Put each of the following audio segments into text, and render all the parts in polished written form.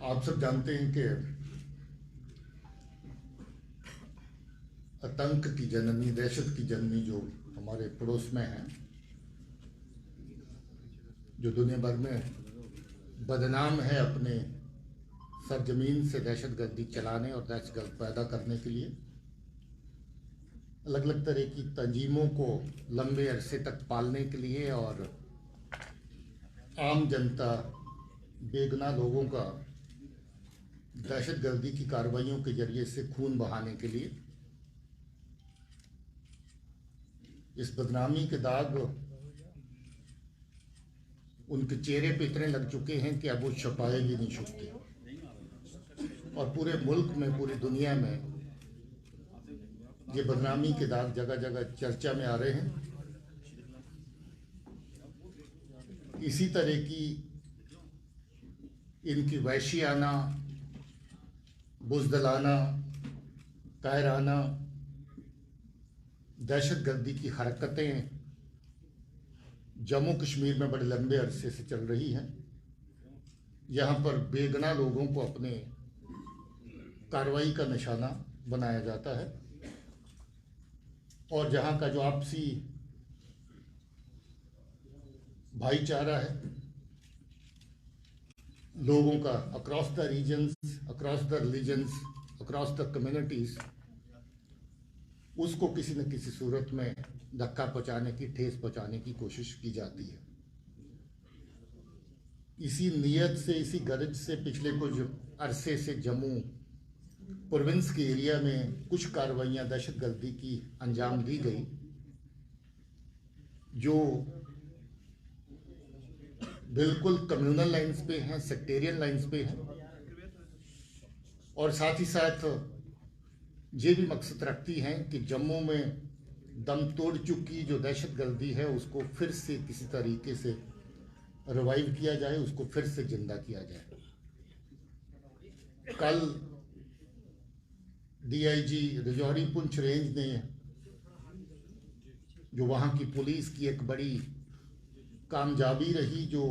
आप सब जानते हैं कि आतंक की जननी, दहशत की जननी जो हमारे पड़ोस में है, जो दुनिया भर में बदनाम है अपने सरजमीन से दहशतगर्दी चलाने और दहशतगर्द पैदा करने के लिए, अलग अलग तरह की तंजीमों को लंबे अरसे तक पालने के लिए और आम जनता, बेगुनाह लोगों का दहशतगर्दी की कार्रवाइयों के जरिए से खून बहाने के लिए इस बदनामी के दाग उनके चेहरे पे इतने लग चुके हैं कि अब वो छुपाए भी नहीं सकते। और पूरे मुल्क में, पूरी दुनिया में ये बदनामी के दाग जगह जगह चर्चा में आ रहे हैं। इसी तरह की इनकी वहशियाना, बुज़दिलाना, कायराना दहशतगर्दी की हरकतें जम्मू कश्मीर में बड़े लंबे अरसे से चल रही हैं। यहाँ पर बेगुनाह लोगों को अपने कार्रवाई का निशाना बनाया जाता है और जहाँ का जो आपसी भाईचारा है लोगों का across the regions, across the religions, across the communities, उसको किसी न किसी सूरत में धक्का पहुंचाने की, ठेस पहुंचाने की कोशिश की जाती है। इसी नीयत से, इसी गर्ज से पिछले कुछ अरसे से जम्मू प्रोविंस के एरिया में कुछ कार्रवाइयाँ दहशतगर्दी की अंजाम दी गई, जो बिल्कुल कम्युनल लाइंस पे हैं, सेक्टेरियन लाइंस पे हैं और साथ ही साथ ये भी मकसद रखती हैं कि जम्मू में दम तोड़ चुकी जो दहशतगर्दी है उसको फिर से किसी तरीके से रिवाइव किया जाए, उसको फिर से जिंदा किया जाए। कल डीआईजी राजौरी पुंछ रेंज ने, जो वहाँ की पुलिस की एक बड़ी कामयाबी रही, जो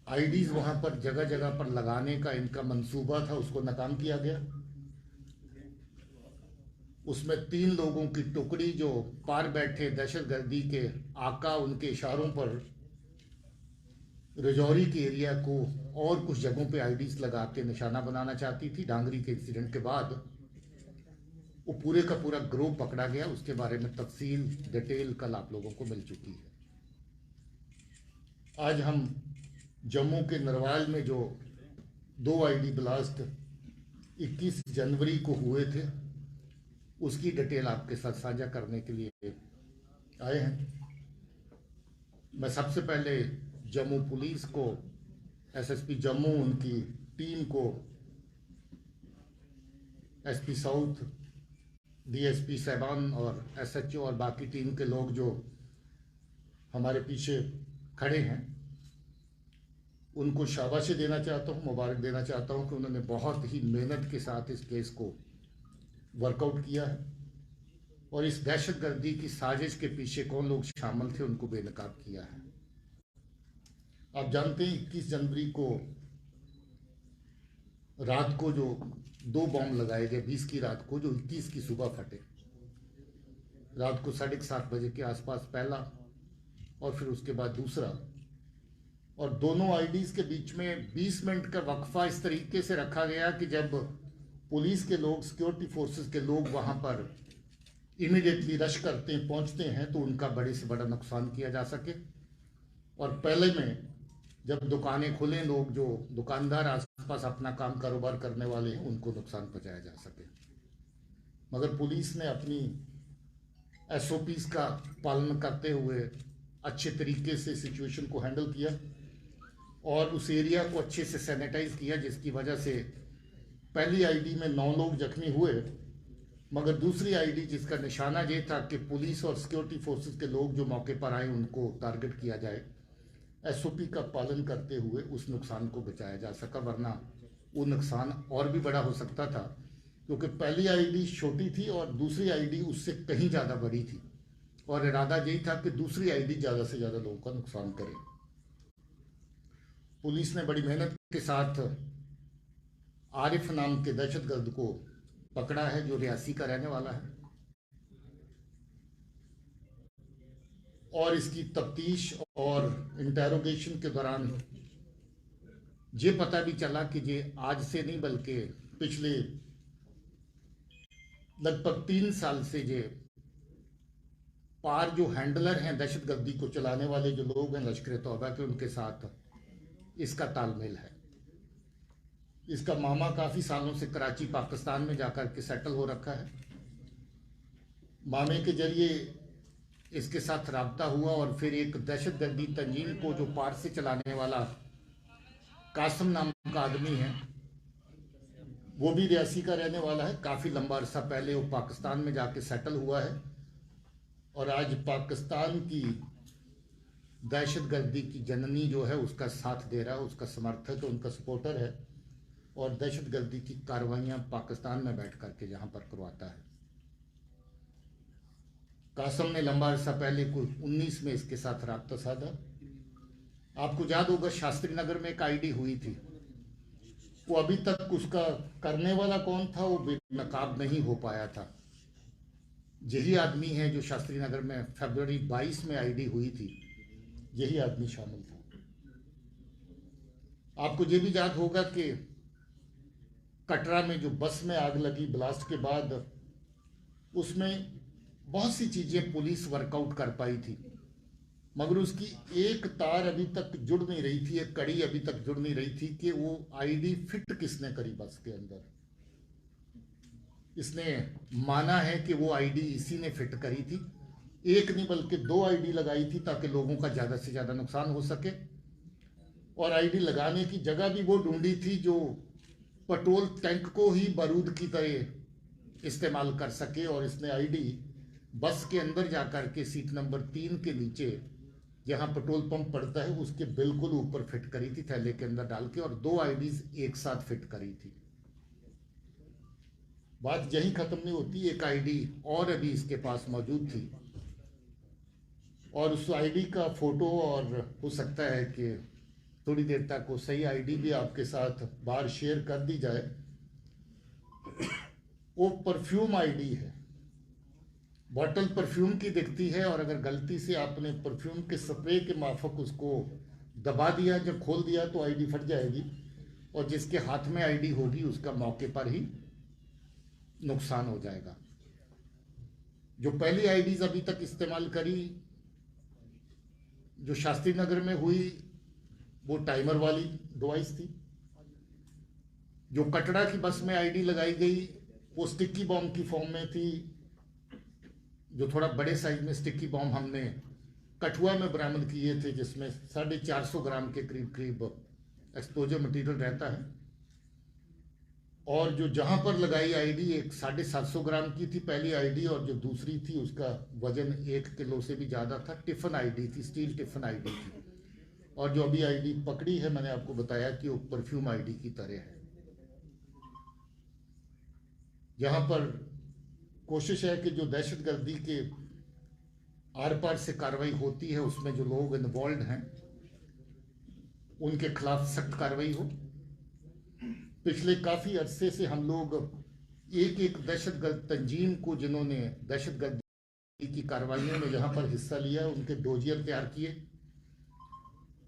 आईडीज वहाँ पर जगह जगह पर लगाने का इनका मंसूबा था, उसको नाकाम किया गया। उसमें 3 लोगों की टुकड़ी जो पार बैठे दहशतगर्दी के आका, उनके इशारों पर राजौरी के एरिया को और कुछ जगहों पे आईडीज लगा के निशाना बनाना चाहती थी। डांगरी के इंसिडेंट के बाद वो पूरे का पूरा ग्रुप पकड़ा गया। उसके बारे में तफसील, डिटेल कल आप लोगों को मिल चुकी है। आज हम जम्मू के नरवाल में जो 2 आईडी ब्लास्ट 21 जनवरी को हुए थे, उसकी डिटेल आपके साथ साझा करने के लिए आए हैं। मैं सबसे पहले जम्मू पुलिस को, एसएसपी जम्मू, उनकी टीम को, एसपी साउथ, डीएसपी साहबान और एसएचओ और बाकी टीम के लोग जो हमारे पीछे खड़े हैं, उनको शाबाशी देना चाहता हूँ, मुबारक देना चाहता हूँ कि उन्होंने बहुत ही मेहनत के साथ इस केस को वर्कआउट किया है और इस दहशतगर्दी की साजिश के पीछे कौन लोग शामिल थे उनको बेनकाब किया है। आप जानते हैं 21 जनवरी को रात को जो 2 बॉम्ब लगाए गए, 20 की रात को, जो 21 की सुबह फटे। रात को 7:30 बजे के आसपास पहला और फिर उसके बाद दूसरा, और दोनों आईडीज के बीच में 20 मिनट का वक्फा इस तरीके से रखा गया कि जब पुलिस के लोग, सिक्योरिटी फोर्सेस के लोग वहाँ पर इमीडिएटली रश करते हैं, पहुँचते हैं, तो उनका बड़े से बड़ा नुकसान किया जा सके। और पहले में जब दुकानें खुलें, लोग जो दुकानदार आसपास अपना काम कारोबार करने वाले हैं, उनको नुकसान पहुँचाया जा सके। मगर पुलिस ने अपनी एसओपीज़ का पालन करते हुए अच्छे तरीके से सिचुएशन को हैंडल किया और उस एरिया को अच्छे से सैनिटाइज किया, जिसकी वजह से पहली आईडी में 9 लोग जख्मी हुए, मगर दूसरी आईडी जिसका निशाना ये था कि पुलिस और सिक्योरिटी फोर्सेस के लोग जो मौके पर आए उनको टारगेट किया जाए, एसओपी का पालन करते हुए उस नुकसान को बचाया जा सका, वरना वो नुकसान और भी बड़ा हो सकता था, क्योंकि पहली आईडी छोटी थी और दूसरी आईडी उससे कहीं ज़्यादा बड़ी थी और इरादा यही था कि दूसरी आईडी ज़्यादा से ज़्यादा लोगों का नुकसान करे। पुलिस ने बड़ी मेहनत के साथ आरिफ नाम के दहशतगर्द को पकड़ा है, जो रियासी का रहने वाला है। और इसकी तफ्तीश और इंटेरोगेशन के दौरान ये पता भी चला कि ये आज से नहीं बल्कि पिछले लगभग 3 साल से ये पार जो हैंडलर हैं दहशतगर्दी को चलाने वाले जो लोग हैं लश्कर तौबा के, उनके साथ इसका तालमेल है। इसका मामा काफ़ी सालों से कराची पाकिस्तान में जाकर के सेटल हो रखा है। मामे के जरिए इसके साथ राब्ता हुआ और फिर एक दहशतगर्दी तंजीम को जो पार से चलाने वाला कासिम नाम का आदमी है, वो भी रियासी का रहने वाला है। काफ़ी लंबा अरसा पहले वो पाकिस्तान में जाके सेटल हुआ है और आज पाकिस्तान की दहशतगर्दी की जननी जो है उसका साथ दे रहा है, उसका समर्थक है, उनका सपोर्टर है और दहशतगर्दी की कार्रवाइयाँ पाकिस्तान में बैठ करके यहाँ पर करवाता है। कासम ने लंबा अरसा पहले कुल 19 में इसके साथ राब्ता साधा। आपको याद होगा शास्त्री नगर में एक आईडी हुई थी, वो अभी तक उसका करने वाला कौन था वो बेनकाब नहीं हो पाया था। यही आदमी है जो शास्त्री नगर में फरवरी 22 में आईडी हुई थी, यही आदमी शामिल था। आपको ये भी याद होगा कि कटरा में जो बस में आग लगी ब्लास्ट के बाद, उसमें बहुत सी चीज़ें पुलिस वर्कआउट कर पाई थी, मगर उसकी एक तार अभी तक जुड़ नहीं रही थी, एक कड़ी अभी तक जुड़ नहीं रही थी कि वो आईडी फिट किसने करी बस के अंदर। इसने माना है कि वो आईडी इसी ने फिट करी थी। एक नहीं बल्कि 2 आईडी लगाई थी ताकि लोगों का ज़्यादा से ज़्यादा नुकसान हो सके। और आईडी लगाने की जगह भी वो ढूंढी थी जो पेट्रोल टैंक को ही बारूद की तरह इस्तेमाल कर सके। और इसने आईडी बस के अंदर जाकर के सीट नंबर 3 के नीचे जहां पेट्रोल पंप पड़ता है उसके बिल्कुल ऊपर फिट करी थी, थैले के अंदर डाल के, और 2 आईडीज एक साथ फिट करी थी। बात यहीं खत्म नहीं होती, एक आईडी और अभी इसके पास मौजूद थी और उस आईडी का फोटो, और हो सकता है कि थोड़ी देर तक वो सही आईडी भी आपके साथ बाहर शेयर कर दी जाए। वो परफ्यूम आईडी है, बॉटल परफ्यूम की दिखती है और अगर गलती से आपने परफ्यूम के स्प्रे के माफक उसको दबा दिया, जब खोल दिया तो आईडी फट जाएगी और जिसके हाथ में आईडी होगी उसका मौके पर ही नुकसान हो जाएगा। जो पहली आईडीज अभी तक इस्तेमाल करी जो शास्त्री नगर में हुई वो टाइमर वाली डिवाइस थी। जो कटरा की बस में आईडी लगाई गई वो स्टिकी बॉम्ब की फॉर्म में थी, जो थोड़ा बड़े साइज में स्टिकी बॉम्ब हमने कठुआ में बरामद किए थे, जिसमें 450 ग्राम के करीब एक्सप्लोजिव मटेरियल रहता है। और जो जहां पर लगाई आईडी एक 750 ग्राम की थी पहली आईडी, और जो दूसरी थी उसका वजन 1 किलो से भी ज़्यादा था। टिफिन आईडी थी, स्टील टिफिन आईडी थी। और जो अभी आईडी पकड़ी है मैंने आपको बताया कि वो परफ्यूम आईडी की तरह है। यहाँ पर कोशिश है कि जो दहशतगर्दी के आर पार से कार्रवाई होती है उसमें जो लोग इन्वॉल्व हैं उनके खिलाफ सख्त कार्रवाई हो। पिछले काफ़ी अरसे से हम लोग एक एक दहशतगर्द तंजीम को जिन्होंने दहशतगर्दी की कार्रवाइयों में जहाँ पर हिस्सा लिया उनके डोजियर तैयार किए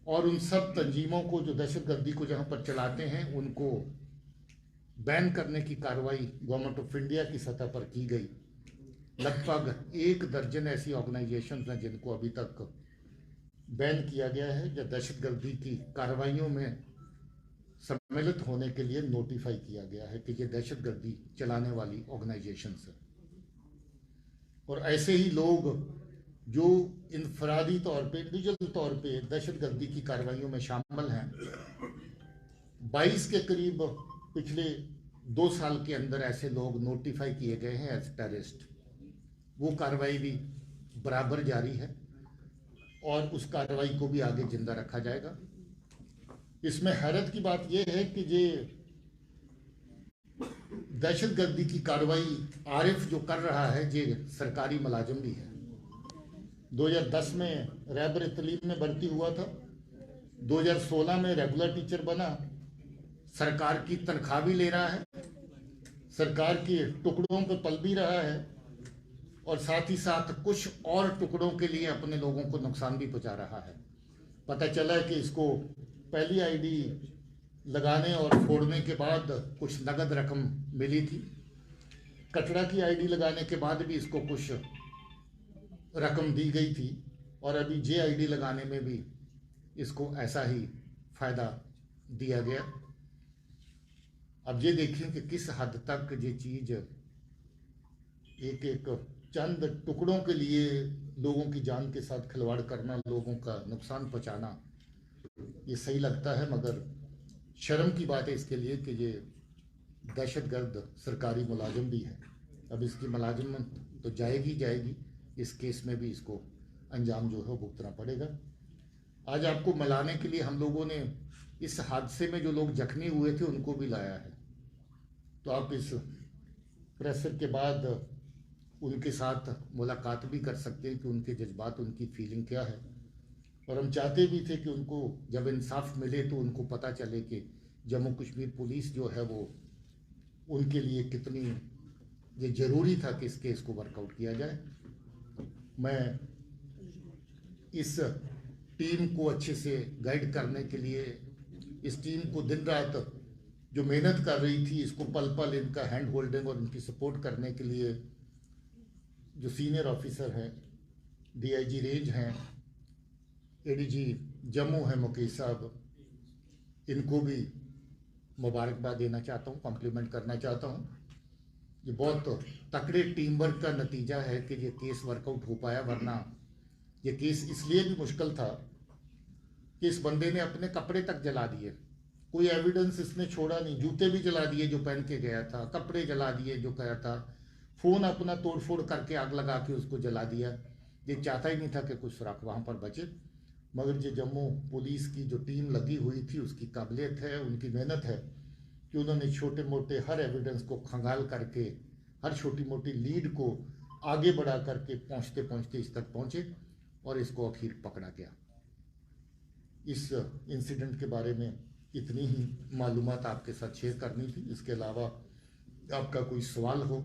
और उन सब तंजीमों को जो दहशतगर्दी को जहाँ पर चलाते हैं उनको बैन करने की कार्रवाई गवर्नमेंट ऑफ इंडिया की सतह पर की गई। लगभग 1 दर्जन ऐसी ऑर्गेनाइजेशन हैं जिनको अभी तक बैन किया गया है या दहशतगर्दी की कार्रवाइयों में सम्मिलित होने के लिए नोटिफाई किया गया है कि ये दहशतगर्दी चलाने वाली ऑर्गेनाइजेशंस हैं। और ऐसे ही लोग जो इनफरादी तौर पे, इंडिविजुअल तौर पे दहशतगर्दी की कार्रवाइयों में शामिल हैं, 22 के करीब पिछले 2 साल के अंदर ऐसे लोग नोटिफाई किए गए हैं एज टेररिस्ट। वो कार्रवाई भी बराबर जारी है और उस कार्रवाई को भी आगे जिंदा रखा जाएगा। इसमें हैरत की बात यह है कि ये दहशतगर्दी की कार्रवाई आरिफ जो कर रहा है ये सरकारी मुलाजिम भी है। 2010 में रैबर तलीम में भर्ती हुआ था, 2016 में रेगुलर टीचर बना, सरकार की तनख्वाह भी ले रहा है, सरकार के टुकड़ों पे पल भी रहा है, और साथ ही साथ कुछ और टुकड़ों के लिए अपने लोगों को नुकसान भी पहुंचा रहा है। पता चला है कि इसको पहली आईडी लगाने और फोड़ने के बाद कुछ नगद रकम मिली थी, कटरा की आईडी लगाने के बाद भी इसको कुछ रकम दी गई थी, और अभी जे आईडी लगाने में भी इसको ऐसा ही फ़ायदा दिया गया। अब ये देखें कि किस हद तक ये चीज़ एक एक चंद टुकड़ों के लिए लोगों की जान के साथ खिलवाड़ करना, लोगों का नुकसान पहुंचाना, ये सही लगता है, मगर शर्म की बात है इसके लिए कि ये दहशतगर्द सरकारी मुलाजिम भी है। अब इसकी मुलाजिमत तो जाएगी जाएगी, इस केस में भी इसको अंजाम जो है भुगतना पड़ेगा। आज आपको मिलाने के लिए हम लोगों ने इस हादसे में जो लोग जख्मी हुए थे उनको भी लाया है, तो आप इस प्रेशर के बाद उनके साथ मुलाकात भी कर सकते हैं कि उनके जज्बात, उनकी फीलिंग क्या है। और हम चाहते भी थे कि उनको जब इंसाफ मिले तो उनको पता चले कि जम्मू कश्मीर पुलिस जो है वो उनके लिए कितनी ये ज़रूरी था कि इस केस को वर्कआउट किया जाए। मैं इस टीम को अच्छे से गाइड करने के लिए, इस टीम को दिन रात जो मेहनत कर रही थी, इसको पल पल इनका हैंड होल्डिंग और इनकी सपोर्ट करने के लिए जो सीनियर ऑफिसर हैं, डीआईजी रेंज हैं, एडीजी जम्मू हैं मुकेश साहब, इनको भी मुबारकबाद देना चाहता हूँ, कॉम्प्लीमेंट करना चाहता हूँ। ये बहुत तकड़े टीम वर्क का नतीजा है कि ये केस वर्कआउट हो पाया, वरना ये केस इसलिए भी मुश्किल था कि इस बंदे ने अपने कपड़े तक जला दिए, कोई एविडेंस इसने छोड़ा नहीं, जूते भी जला दिए जो पहन के गया था, कपड़े जला दिए जो गया था, फ़ोन अपना तोड़फोड़ करके आग लगा के उसको जला दिया। ये चाहता ही नहीं था कि कुछ सुराख वहाँ पर बचे, मगर ये जम्मू पुलिस की जो टीम लगी हुई थी उसकी काबिलियत है, उनकी मेहनत है कि उन्होंने छोटे मोटे हर एविडेंस को खंगाल करके, हर छोटी मोटी लीड को आगे बढ़ा करके पहुँचते पहुँचते इस तक पहुँचे और इसको आखिर पकड़ा गया। इस इंसिडेंट के बारे में इतनी ही मालूमात आपके साथ शेयर करनी थी। इसके अलावा आपका कोई सवाल हो